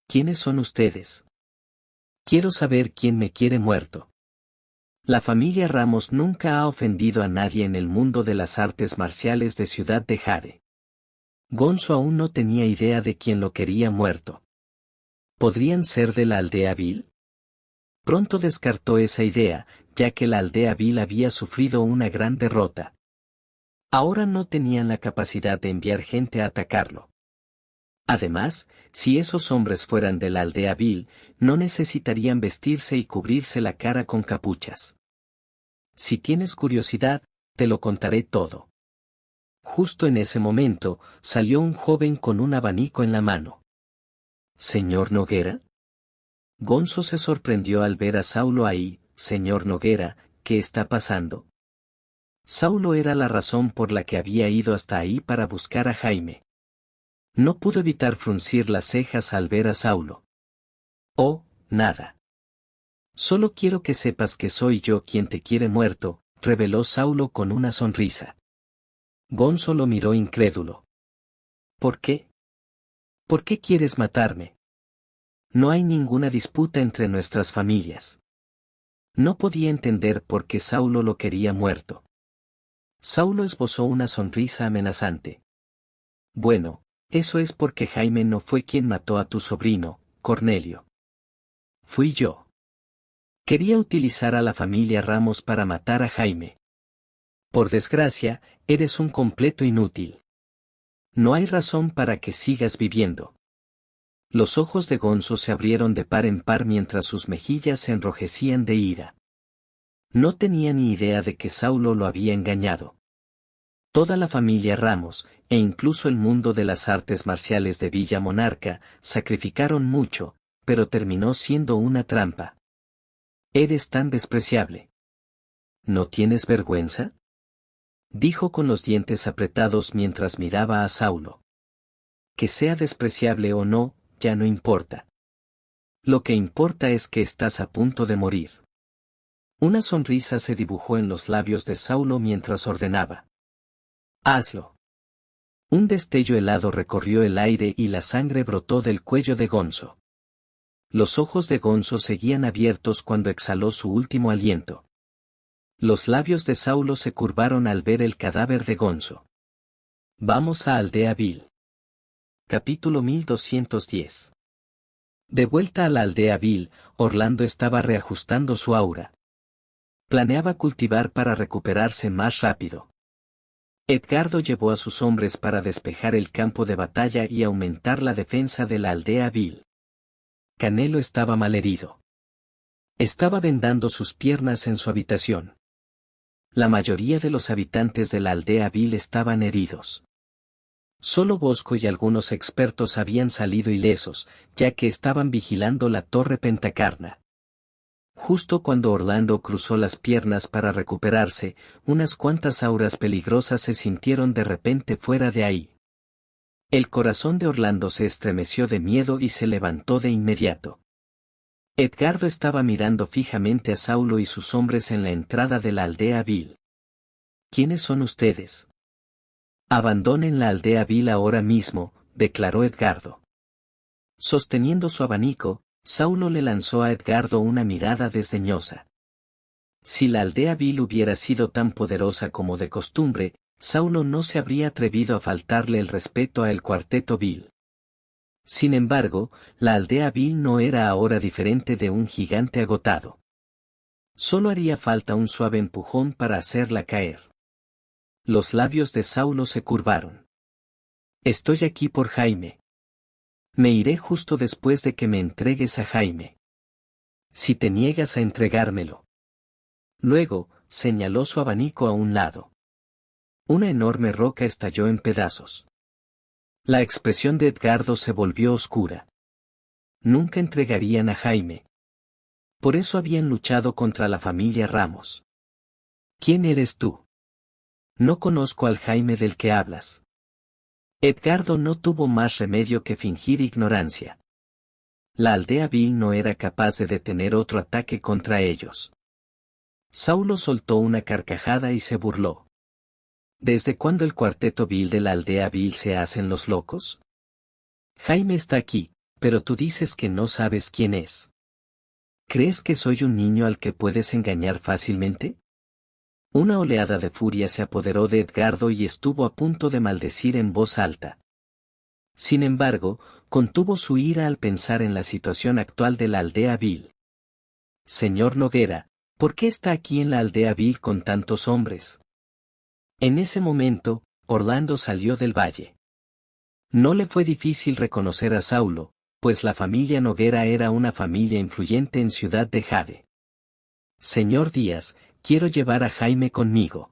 ¿Quiénes son ustedes? Quiero saber quién me quiere muerto. La familia Ramos nunca ha ofendido a nadie en el mundo de las artes marciales de Ciudad de Jare. Gonzo aún no tenía idea de quién lo quería muerto. ¿Podrían ser de la aldea Vil? Pronto descartó esa idea, ya que la aldea Vil había sufrido una gran derrota. Ahora no tenían la capacidad de enviar gente a atacarlo. Además, si esos hombres fueran de la aldea Vil, no necesitarían vestirse y cubrirse la cara con capuchas. Si tienes curiosidad, te lo contaré todo. Justo en ese momento, salió un joven con un abanico en la mano. ¿Señor Noguera? Gonzo se sorprendió al ver a Saulo ahí. Señor Noguera, ¿qué está pasando? Saulo era la razón por la que había ido hasta ahí para buscar a Jaime. No pudo evitar fruncir las cejas al ver a Saulo. Oh, nada. Solo quiero que sepas que soy yo quien te quiere muerto, reveló Saulo con una sonrisa. Gonzo lo miró incrédulo. ¿Por qué? ¿Por qué quieres matarme? No hay ninguna disputa entre nuestras familias. No podía entender por qué Saulo lo quería muerto. Saulo esbozó una sonrisa amenazante. Bueno, eso es porque Jaime no fue quien mató a tu sobrino, Cornelio. Fui yo. Quería utilizar a la familia Ramos para matar a Jaime. Por desgracia, eres un completo inútil. No hay razón para que sigas viviendo. Los ojos de Gonzo se abrieron de par en par mientras sus mejillas se enrojecían de ira. No tenía ni idea de que Saulo lo había engañado. Toda la familia Ramos, e incluso el mundo de las artes marciales de Villa Monarca, sacrificaron mucho, pero terminó siendo una trampa. Eres tan despreciable. ¿No tienes vergüenza? Dijo con los dientes apretados mientras miraba a Saulo. Que sea despreciable o no, ya no importa. Lo que importa es que estás a punto de morir. Una sonrisa se dibujó en los labios de Saulo mientras ordenaba. Hazlo. Un destello helado recorrió el aire y la sangre brotó del cuello de Gonzo. Los ojos de Gonzo seguían abiertos cuando exhaló su último aliento. Los labios de Saulo se curvaron al ver el cadáver de Gonzo. Vamos a Aldea Vil. Capítulo 1210. De vuelta a la aldea Vil, Orlando estaba reajustando su aura. Planeaba cultivar para recuperarse más rápido. Edgardo llevó a sus hombres para despejar el campo de batalla y aumentar la defensa de la aldea Vil. Canelo estaba malherido. Estaba vendando sus piernas en su habitación. La mayoría de los habitantes de la aldea Vil estaban heridos. Solo Bosco y algunos expertos habían salido ilesos, ya que estaban vigilando la torre Pentacarna. Justo cuando Orlando cruzó las piernas para recuperarse, unas cuantas auras peligrosas se sintieron de repente fuera de ahí. El corazón de Orlando se estremeció de miedo y se levantó de inmediato. Edgardo estaba mirando fijamente a Saulo y sus hombres en la entrada de la aldea Vil. ¿Quiénes son ustedes? Abandonen la aldea Vil ahora mismo, declaró Edgardo. Sosteniendo su abanico, Saulo le lanzó a Edgardo una mirada desdeñosa. Si la aldea vil hubiera sido tan poderosa como de costumbre, Saulo no se habría atrevido a faltarle el respeto a el cuarteto vil. Sin embargo, la aldea vil no era ahora diferente de un gigante agotado. Solo haría falta un suave empujón para hacerla caer. Los labios de Saulo se curvaron. Estoy aquí por Jaime. Me iré justo después de que me entregues a Jaime. Si te niegas a entregármelo. Luego, señaló su abanico a un lado. Una enorme roca estalló en pedazos. La expresión de Edgardo se volvió oscura. Nunca entregarían a Jaime. Por eso habían luchado contra la familia Ramos. ¿Quién eres tú? No conozco al Jaime del que hablas. Edgardo no tuvo más remedio que fingir ignorancia. La aldea vil no era capaz de detener otro ataque contra ellos. Saulo soltó una carcajada y se burló. ¿Desde cuándo el cuarteto vil de la aldea vil se hacen los locos? Jaime está aquí, pero tú dices que no sabes quién es. ¿Crees que soy un niño al que puedes engañar fácilmente? Una oleada de furia se apoderó de Edgardo y estuvo a punto de maldecir en voz alta. Sin embargo, contuvo su ira al pensar en la situación actual de la aldea vil. Señor Noguera, ¿por qué está aquí en la aldea vil con tantos hombres? En ese momento, Orlando salió del valle. No le fue difícil reconocer a Saulo, pues la familia Noguera era una familia influyente en Ciudad de Jade. Señor Díaz, quiero llevar a Jaime conmigo.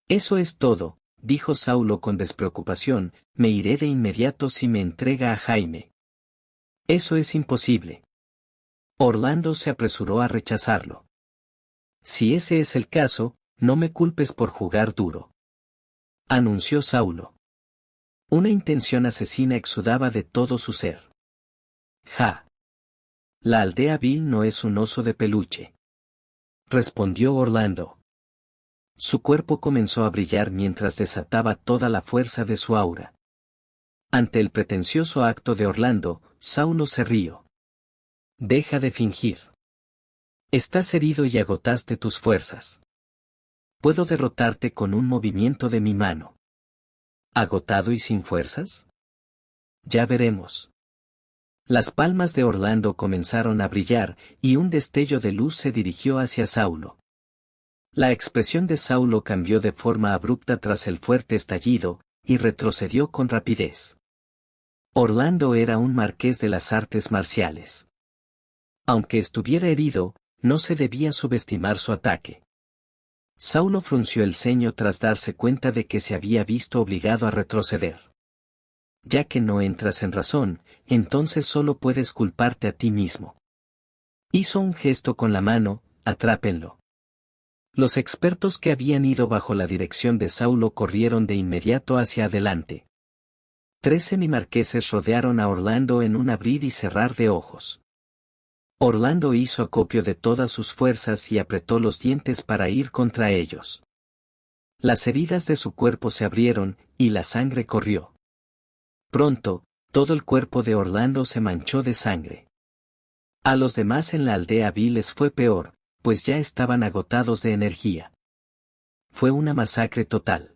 Eso es todo, dijo Saulo con despreocupación, me iré de inmediato si me entrega a Jaime. Eso es imposible. Orlando se apresuró a rechazarlo. Si ese es el caso, no me culpes por jugar duro. Anunció Saulo. Una intención asesina exudaba de todo su ser. Ja. La aldea vil no es un oso de peluche. Respondió Orlando. Su cuerpo comenzó a brillar mientras desataba toda la fuerza de su aura. Ante el pretencioso acto de Orlando, Saulo se rió. Deja de fingir. Estás herido y agotaste tus fuerzas. Puedo derrotarte con un movimiento de mi mano. ¿Agotado y sin fuerzas? Ya veremos. Las palmas de Orlando comenzaron a brillar, y un destello de luz se dirigió hacia Saulo. La expresión de Saulo cambió de forma abrupta tras el fuerte estallido, y retrocedió con rapidez. Orlando era un marqués de las artes marciales. Aunque estuviera herido, no se debía subestimar su ataque. Saulo frunció el ceño tras darse cuenta de que se había visto obligado a retroceder. Ya que no entras en razón, entonces solo puedes culparte a ti mismo. Hizo un gesto con la mano, atrápenlo. Los expertos que habían ido bajo la dirección de Saulo corrieron de inmediato hacia adelante. 3 semimarqueses rodearon a Orlando en un abrir y cerrar de ojos. Orlando hizo acopio de todas sus fuerzas y apretó los dientes para ir contra ellos. Las heridas de su cuerpo se abrieron, y la sangre corrió. Pronto, todo el cuerpo de Orlando se manchó de sangre. A los demás en la aldea vil les fue peor, pues ya estaban agotados de energía. Fue una masacre total.